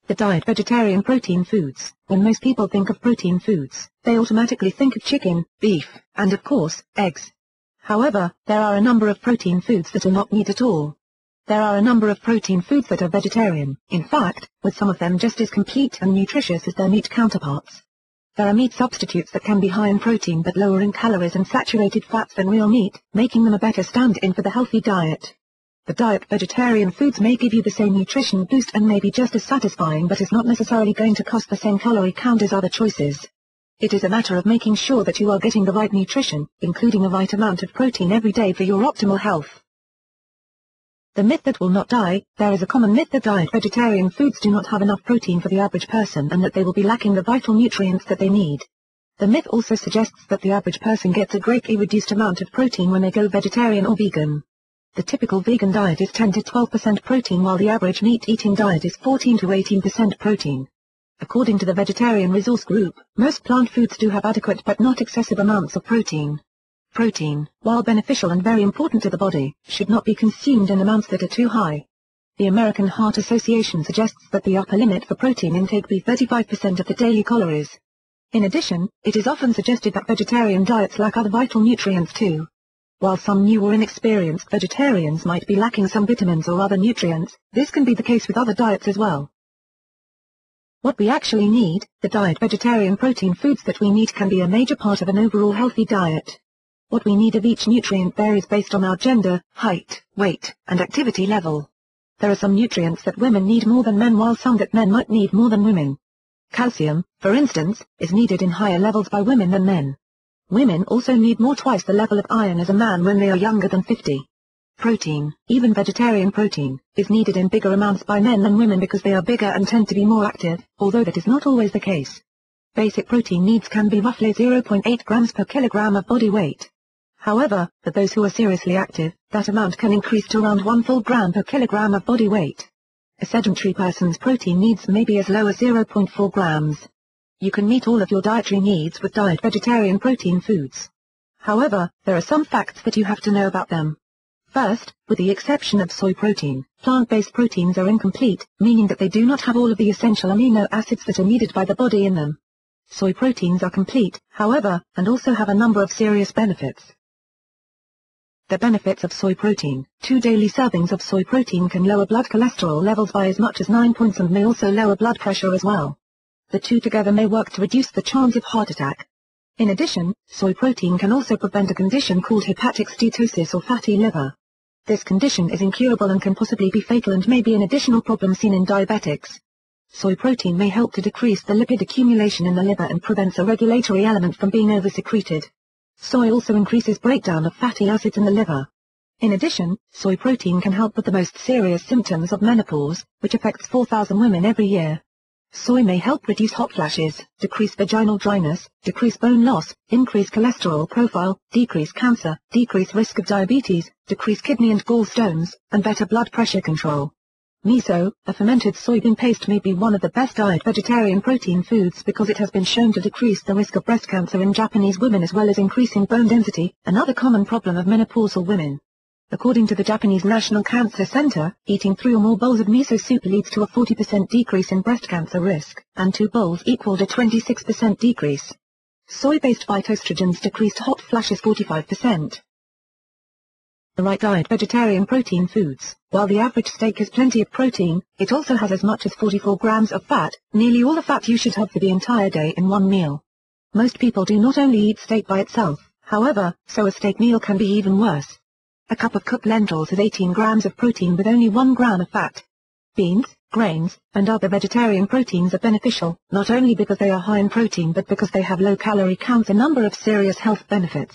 The diet vegetarian protein foods. When most people think of protein foods, they automatically think of chicken, beef, and of course, eggs. However, there are a number of protein foods that are not meat at all. There are a number of protein foods that are vegetarian, in fact, with some of them just as complete and nutritious as their meat counterparts. There are meat substitutes that can be high in protein but lower in calories and saturated fats than real meat, making them a better stand-in for the healthy diet. The diet vegetarian foods may give you the same nutrition boost and may be just as satisfying, but is not necessarily going to cost the same calorie count as other choices. It is a matter of making sure that you are getting the right nutrition, including the right amount of protein every day for your optimal health. The myth that will not die. There is a common myth that diet vegetarian foods do not have enough protein for the average person and that they will be lacking the vital nutrients that they need. The myth also suggests that the average person gets a greatly reduced amount of protein when they go vegetarian or vegan. The typical vegan diet is 10 to 12% protein, while the average meat-eating diet is 14 to 18% protein. According to the Vegetarian Resource Group, most plant foods do have adequate but not excessive amounts of protein. Protein, while beneficial and very important to the body, should not be consumed in amounts that are too high. The American Heart Association suggests that the upper limit for protein intake be 35% of the daily calories. In addition, it is often suggested that vegetarian diets lack other vital nutrients too. While some new or inexperienced vegetarians might be lacking some vitamins or other nutrients, this can be the case with other diets as well. What we actually need. The diet vegetarian protein foods that we need can be a major part of an overall healthy diet. What we need of each nutrient varies based on our gender, height, weight, and activity level. There are some nutrients that women need more than men, while some that men might need more than women. Calcium, for instance, is needed in higher levels by women than men. Women also need twice the level of iron as a man when they are younger than 50. Protein, even vegetarian protein, is needed in bigger amounts by men than women because they are bigger and tend to be more active, although that is not always the case. Basic protein needs can be roughly 0.8 grams per kilogram of body weight. However, for those who are seriously active, that amount can increase to around 1 full gram per kilogram of body weight. A sedentary person's protein needs may be as low as 0.4 grams. You can meet all of your dietary needs with diet vegetarian protein foods. However, there are some facts that you have to know about them. First, with the exception of soy protein, plant-based proteins are incomplete, meaning that they do not have all of the essential amino acids that are needed by the body in them. Soy proteins are complete, however, and also have a number of serious benefits. The benefits of soy protein. 2 daily servings of soy protein can lower blood cholesterol levels by as much as 9 points and may also lower blood pressure as well. The two together may work to reduce the chance of heart attack. In addition, soy protein can also prevent a condition called hepatic steatosis or fatty liver. This condition is incurable and can possibly be fatal and may be an additional problem seen in diabetics. Soy protein may help to decrease the lipid accumulation in the liver and prevents a regulatory element from being oversecreted. Soy also increases breakdown of fatty acids in the liver. In addition, soy protein can help with the most serious symptoms of menopause, which affects 4,000 women every year. Soy may help reduce hot flashes, decrease vaginal dryness, decrease bone loss, increase cholesterol profile, decrease cancer, decrease risk of diabetes, decrease kidney and gallstones, and better blood pressure control. Miso, a fermented soybean paste, may be one of the best diet vegetarian protein foods because it has been shown to decrease the risk of breast cancer in Japanese women as well as increasing bone density, another common problem of menopausal women. According to the Japanese National Cancer Center, eating 3 or more bowls of miso soup leads to a 40% decrease in breast cancer risk, and 2 bowls equaled a 26% decrease. Soy-based phytoestrogens decreased hot flashes 45%. The right diet vegetarian protein foods. While the average steak has plenty of protein, it also has as much as 44 grams of fat, nearly all the fat you should have for the entire day in one meal. Most people do not only eat steak by itself, however, so a steak meal can be even worse. A cup of cooked lentils has 18 grams of protein with only 1 gram of fat. Beans, grains, and other vegetarian proteins are beneficial, not only because they are high in protein but because they have low calorie counts, a number of serious health benefits.